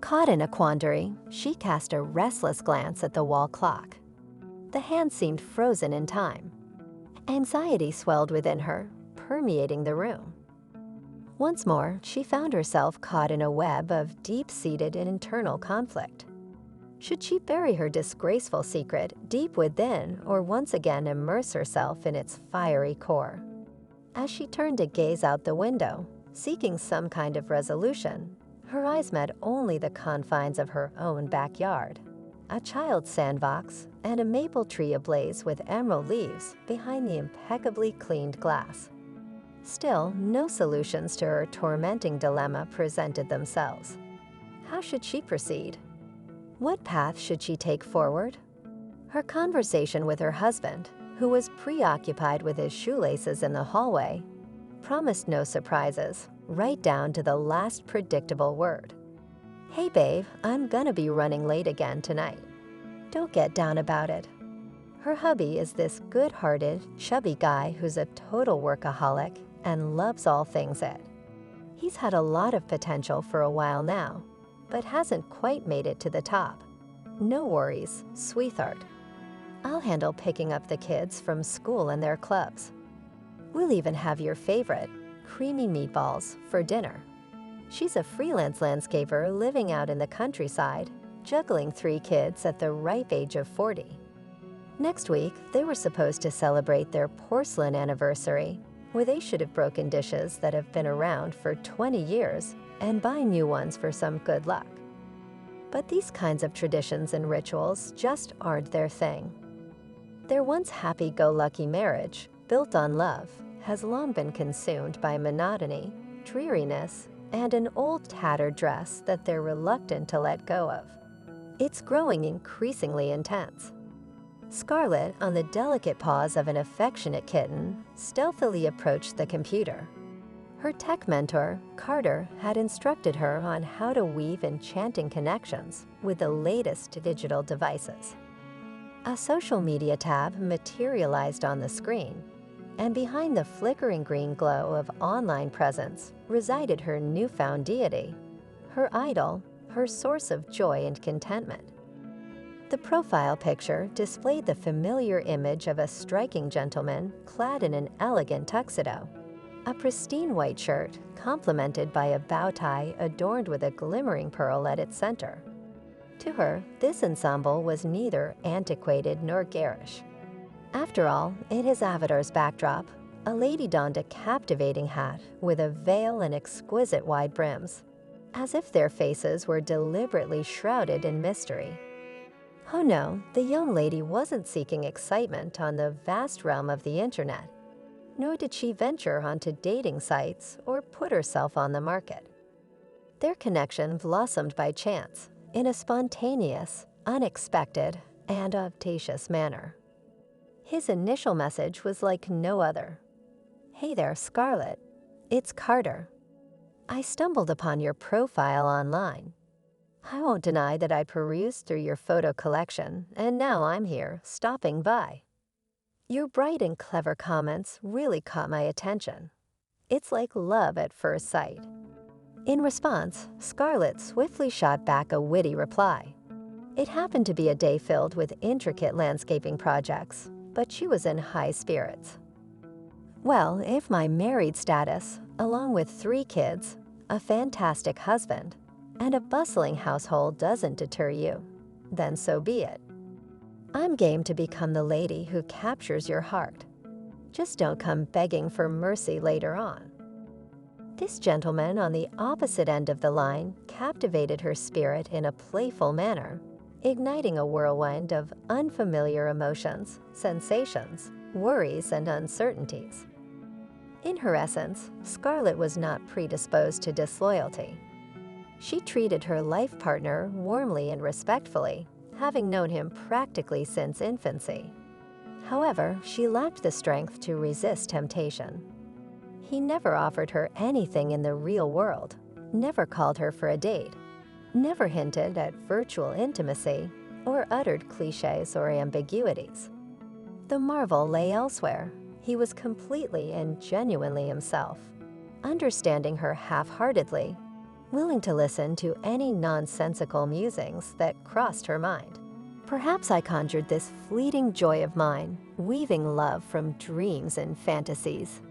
Caught in a quandary, she cast a restless glance at the wall clock. The hand seemed frozen in time. Anxiety swelled within her, permeating the room. Once more, she found herself caught in a web of deep-seated internal conflict. Should she bury her disgraceful secret deep within or once again immerse herself in its fiery core? As she turned to gaze out the window, seeking some kind of resolution, her eyes met only the confines of her own backyard. A child's sandbox and a maple tree ablaze with emerald leaves behind the impeccably cleaned glass. Still, no solutions to her tormenting dilemma presented themselves. How should she proceed? What path should she take forward? Her conversation with her husband, who was preoccupied with his shoelaces in the hallway, promised no surprises, right down to the last predictable word. "Hey babe, I'm gonna be running late again tonight. Don't get down about it." Her hubby is this good-hearted, chubby guy who's a total workaholic and loves all things it. He's had a lot of potential for a while now, but hasn't quite made it to the top. No worries, sweetheart. I'll handle picking up the kids from school and their clubs. We'll even have your favorite, creamy meatballs, for dinner. She's a freelance landscaper living out in the countryside, juggling 3 kids at the ripe age of 40. Next week, they were supposed to celebrate their porcelain anniversary, where they should have broken dishes that have been around for 20 years and buy new ones for some good luck. But these kinds of traditions and rituals just aren't their thing. Their once happy-go-lucky marriage, built on love, has long been consumed by monotony, dreariness, and an old tattered dress that they're reluctant to let go of. It's growing increasingly intense. Scarlett, on the delicate paws of an affectionate kitten, stealthily approached the computer. Her tech mentor, Carter, had instructed her on how to weave enchanting connections with the latest digital devices. A social media tab materialized on the screen, and behind the flickering green glow of online presence resided her newfound deity, her idol, her source of joy and contentment. The profile picture displayed the familiar image of a striking gentleman clad in an elegant tuxedo, a pristine white shirt complemented by a bow tie adorned with a glimmering pearl at its center. To her, this ensemble was neither antiquated nor garish. After all, in his avatar's backdrop, a lady donned a captivating hat with a veil and exquisite wide brims, as if their faces were deliberately shrouded in mystery. Oh no, the young lady wasn't seeking excitement on the vast realm of the internet, nor did she venture onto dating sites or put herself on the market. Their connection blossomed by chance, in a spontaneous, unexpected, and audacious manner. His initial message was like no other. "Hey there, Scarlett. It's Carter. I stumbled upon your profile online. I won't deny that I perused through your photo collection, and now I'm here, stopping by. Your bright and clever comments really caught my attention. It's like love at first sight." In response, Scarlett swiftly shot back a witty reply. It happened to be a day filled with intricate landscaping projects, but she was in high spirits. "Well, if my married status, along with 3 kids, a fantastic husband, and a bustling household doesn't deter you, then so be it. I'm game to become the lady who captures your heart. Just don't come begging for mercy later on." This gentleman on the opposite end of the line captivated her spirit in a playful manner, igniting a whirlwind of unfamiliar emotions, sensations, worries, and uncertainties. In her essence, Scarlett was not predisposed to disloyalty. She treated her life partner warmly and respectfully, having known him practically since infancy. However, she lacked the strength to resist temptation. He never offered her anything in the real world, never called her for a date, never hinted at virtual intimacy, or uttered cliches or ambiguities. The marvel lay elsewhere. He was completely and genuinely himself, understanding her half-heartedly, willing to listen to any nonsensical musings that crossed her mind. Perhaps I conjured this fleeting joy of mine, weaving love from dreams and fantasies.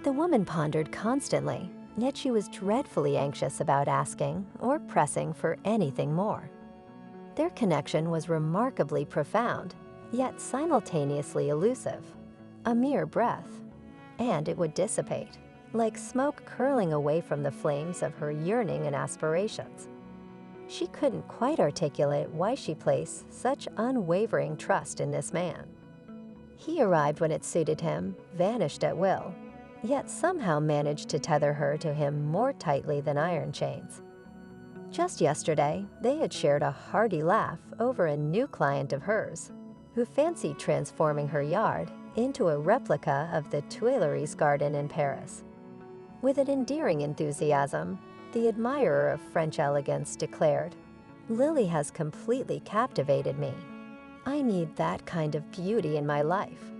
The woman pondered constantly, yet she was dreadfully anxious about asking or pressing for anything more. Their connection was remarkably profound, yet simultaneously elusive, a mere breath, and it would dissipate, like smoke curling away from the flames of her yearning and aspirations. She couldn't quite articulate why she placed such unwavering trust in this man. He arrived when it suited him, vanished at will, yet somehow managed to tether her to him more tightly than iron chains. Just yesterday, they had shared a hearty laugh over a new client of hers, who fancied transforming her yard into a replica of the Tuileries garden in Paris. With an endearing enthusiasm, the admirer of French elegance declared, "Lily has completely captivated me. I need that kind of beauty in my life."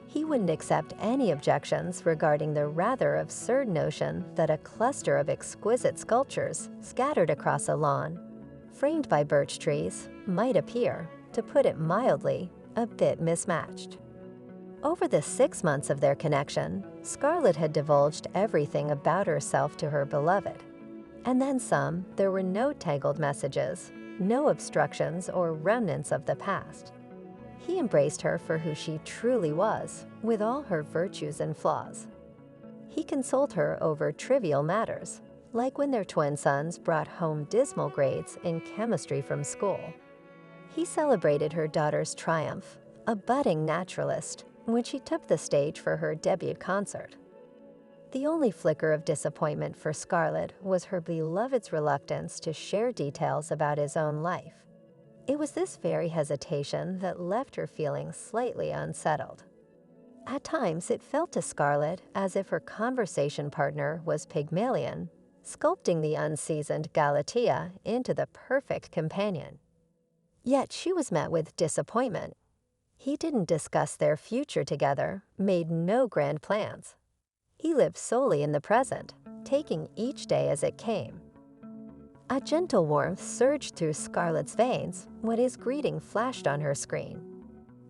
He wouldn't accept any objections regarding the rather absurd notion that a cluster of exquisite sculptures scattered across a lawn, framed by birch trees, might appear, to put it mildly, a bit mismatched. Over the 6 months of their connection, Scarlett had divulged everything about herself to her beloved. And then some. There were no tangled messages, no obstructions or remnants of the past. He embraced her for who she truly was, with all her virtues and flaws. He consoled her over trivial matters, like when their twin sons brought home dismal grades in chemistry from school. He celebrated her daughter's triumph, a budding naturalist, when she took the stage for her debut concert. The only flicker of disappointment for Scarlett was her beloved's reluctance to share details about his own life. It was this very hesitation that left her feeling slightly unsettled. At times, it felt to Scarlett as if her conversation partner was Pygmalion, sculpting the unseasoned Galatea into the perfect companion. Yet she was met with disappointment. He didn't discuss their future together, made no grand plans. He lived solely in the present, taking each day as it came. A gentle warmth surged through Scarlett's veins when his greeting flashed on her screen.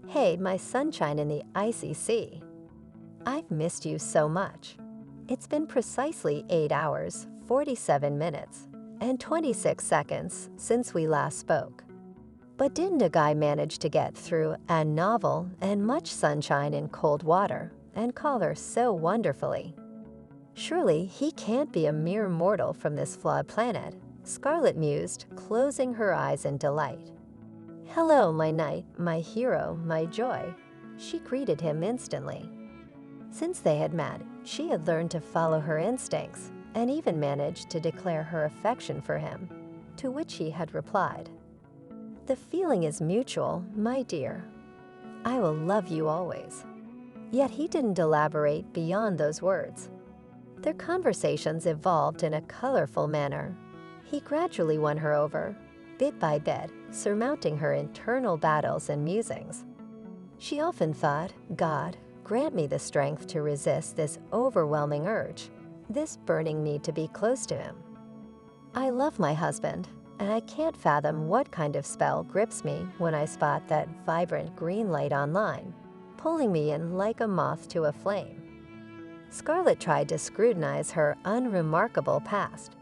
"Hey, my sunshine in the icy sea. I've missed you so much. It's been precisely 8 hours, 47 minutes, and 26 seconds since we last spoke. But didn't a guy manage to get through a novel and much sunshine in cold water and call her so wonderfully? Surely he can't be a mere mortal from this flawed planet," Scarlett mused, closing her eyes in delight. "Hello, my knight, my hero, my joy," she greeted him instantly. Since they had met, she had learned to follow her instincts and even managed to declare her affection for him, to which he had replied, "The feeling is mutual, my dear. I will love you always." Yet he didn't elaborate beyond those words. Their conversations evolved in a colorful manner. He gradually won her over, bit by bit, surmounting her internal battles and musings. She often thought, "God, grant me the strength to resist this overwhelming urge, this burning need to be close to him. I love my husband, and I can't fathom what kind of spell grips me when I spot that vibrant green light online, pulling me in like a moth to a flame." Scarlett tried to scrutinize her unremarkable past.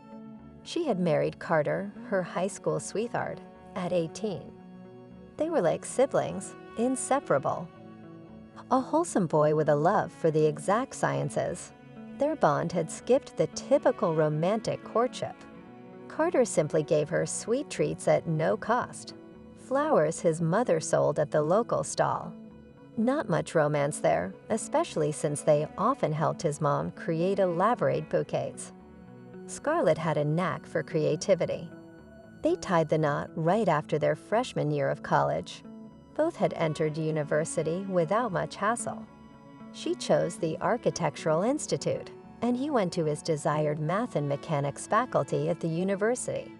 She had married Carter, her high school sweetheart, at 18. They were like siblings, inseparable. A wholesome boy with a love for the exact sciences, their bond had skipped the typical romantic courtship. Carter simply gave her sweet treats at no cost, flowers his mother sold at the local stall. Not much romance there, especially since they often helped his mom create elaborate bouquets. Scarlett had a knack for creativity. They tied the knot right after their freshman year of college. Both had entered university without much hassle. She chose the Architectural Institute, and he went to his desired math and mechanics faculty at the university.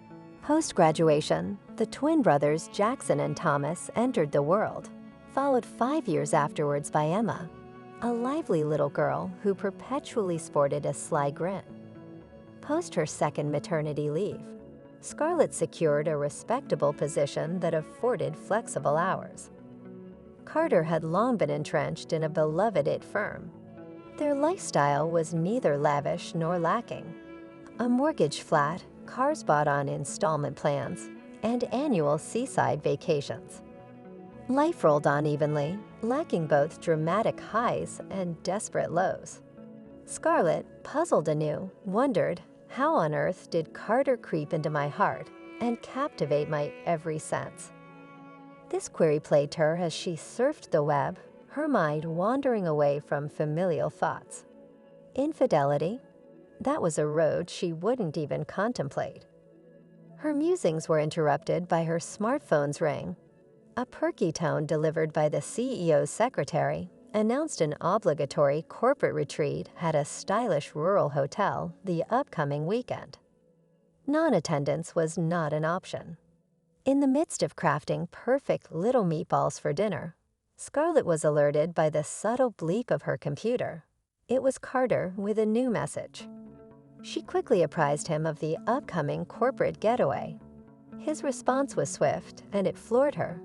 Post-graduation, the twin brothers Jackson and Thomas entered the world, followed 5 years afterwards by Emma, a lively little girl who perpetually sported a sly grin. Post her second maternity leave, Scarlett secured a respectable position that afforded flexible hours. Carter had long been entrenched in a beloved IT firm. Their lifestyle was neither lavish nor lacking. A mortgage flat, cars bought on installment plans, and annual seaside vacations. Life rolled on evenly, lacking both dramatic highs and desperate lows. Scarlett, puzzled anew, wondered, how on earth did Carter creep into my heart and captivate my every sense? This query plagued her as she surfed the web, her mind wandering away from familial thoughts. Infidelity? That was a road she wouldn't even contemplate. Her musings were interrupted by her smartphone's ring. A perky tone delivered by the CEO's secretary announced an obligatory corporate retreat at a stylish rural hotel the upcoming weekend. Non-attendance was not an option. In the midst of crafting perfect little meatballs for dinner, Scarlett was alerted by the subtle bleep of her computer. It was Carter with a new message. She quickly apprised him of the upcoming corporate getaway. His response was swift, and it floored her.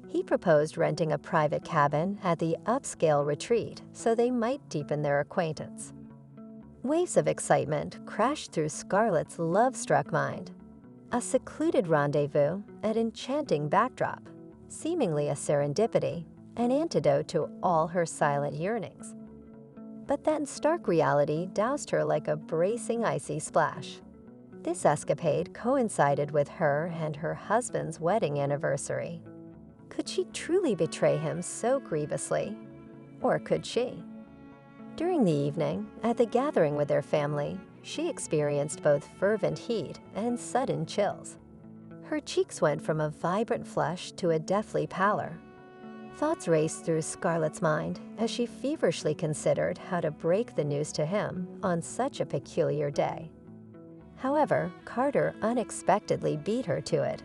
He proposed renting a private cabin at the upscale retreat so they might deepen their acquaintance. Waves of excitement crashed through Scarlett's love-struck mind. A secluded rendezvous, an enchanting backdrop, seemingly a serendipity, an antidote to all her silent yearnings. But then stark reality doused her like a bracing icy splash. This escapade coincided with her and her husband's wedding anniversary. Could she truly betray him so grievously? Or could she? During the evening, at the gathering with their family, she experienced both fervent heat and sudden chills. Her cheeks went from a vibrant flush to a deathly pallor. Thoughts raced through Scarlett's mind as she feverishly considered how to break the news to him on such a peculiar day. However, Carter unexpectedly beat her to it.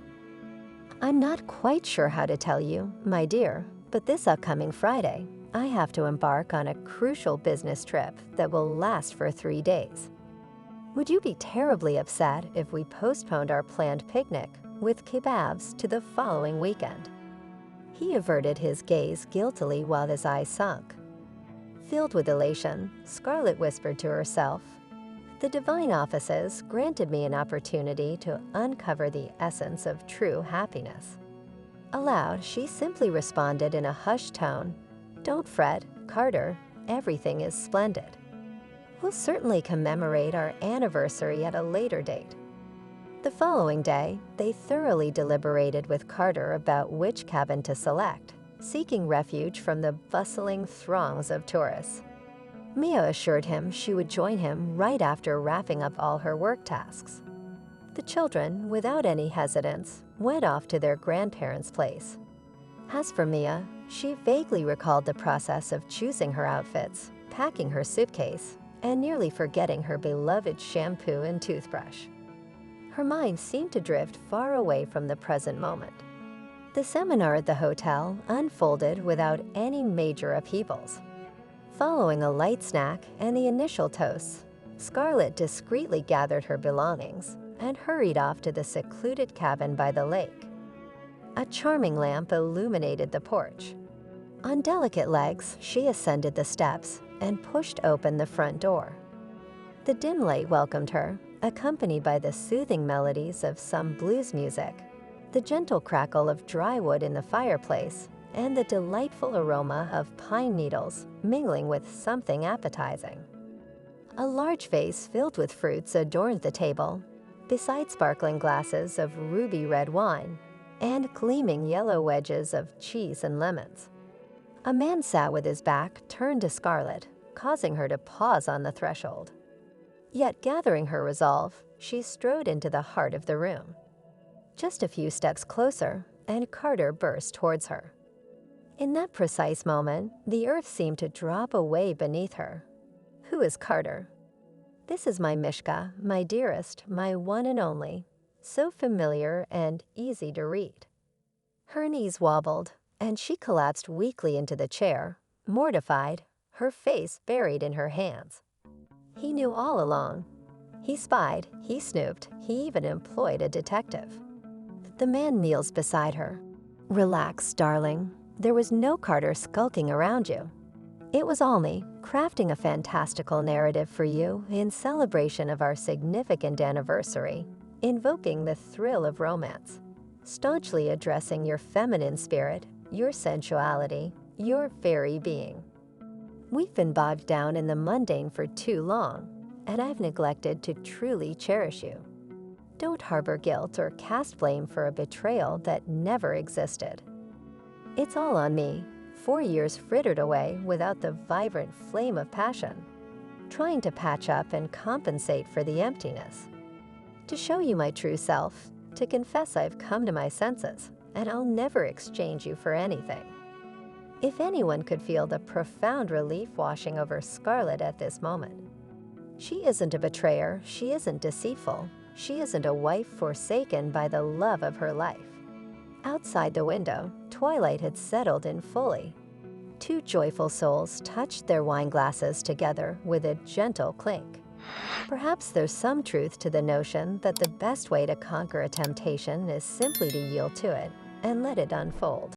"I'm not quite sure how to tell you, my dear, but this upcoming Friday, I have to embark on a crucial business trip that will last for 3 days. Would you be terribly upset if we postponed our planned picnic with kebabs to the following weekend?" He averted his gaze guiltily while his eyes sunk. Filled with elation, Scarlett whispered to herself, "The divine offices granted me an opportunity to uncover the essence of true happiness." Aloud, she simply responded in a hushed tone, "Don't fret, Carter, everything is splendid. We'll certainly commemorate our anniversary at a later date." The following day, they thoroughly deliberated with Carter about which cabin to select, seeking refuge from the bustling throngs of tourists. Mia assured him she would join him right after wrapping up all her work tasks. The children, without any hesitance, went off to their grandparents' place. As for Mia, she vaguely recalled the process of choosing her outfits, packing her suitcase, and nearly forgetting her beloved shampoo and toothbrush. Her mind seemed to drift far away from the present moment. The seminar at the hotel unfolded without any major upheavals. Following a light snack and the initial toasts, Scarlett discreetly gathered her belongings and hurried off to the secluded cabin by the lake. A charming lamp illuminated the porch. On delicate legs, she ascended the steps and pushed open the front door. The dim light welcomed her, accompanied by the soothing melodies of some blues music, the gentle crackle of dry wood in the fireplace, and the delightful aroma of pine needles mingling with something appetizing. A large vase filled with fruits adorned the table, beside sparkling glasses of ruby red wine and gleaming yellow wedges of cheese and lemons. A man sat with his back turned to Scarlett, causing her to pause on the threshold. Yet gathering her resolve, she strode into the heart of the room. Just a few steps closer, and Carter burst towards her. In that precise moment, the earth seemed to drop away beneath her. Who is Carter? This is my Mishka, my dearest, my one and only, so familiar and easy to read. Her knees wobbled, and she collapsed weakly into the chair, mortified, her face buried in her hands. He knew all along. He spied, he snooped, he even employed a detective. The man kneels beside her. Relax, darling. There was no Carter skulking around you. It was all me, crafting a fantastical narrative for you in celebration of our significant anniversary, invoking the thrill of romance, staunchly addressing your feminine spirit, your sensuality, your very being. We've been bogged down in the mundane for too long, and I've neglected to truly cherish you. Don't harbor guilt or cast blame for a betrayal that never existed. It's all on me, 4 years frittered away without the vibrant flame of passion, trying to patch up and compensate for the emptiness. To show you my true self, to confess I've come to my senses, and I'll never exchange you for anything. If anyone could feel the profound relief washing over Scarlett at this moment. She isn't a betrayer, she isn't deceitful, she isn't a wife forsaken by the love of her life. Outside the window, twilight had settled in fully. Two joyful souls touched their wine glasses together with a gentle clink. Perhaps there's some truth to the notion that the best way to conquer a temptation is simply to yield to it and let it unfold.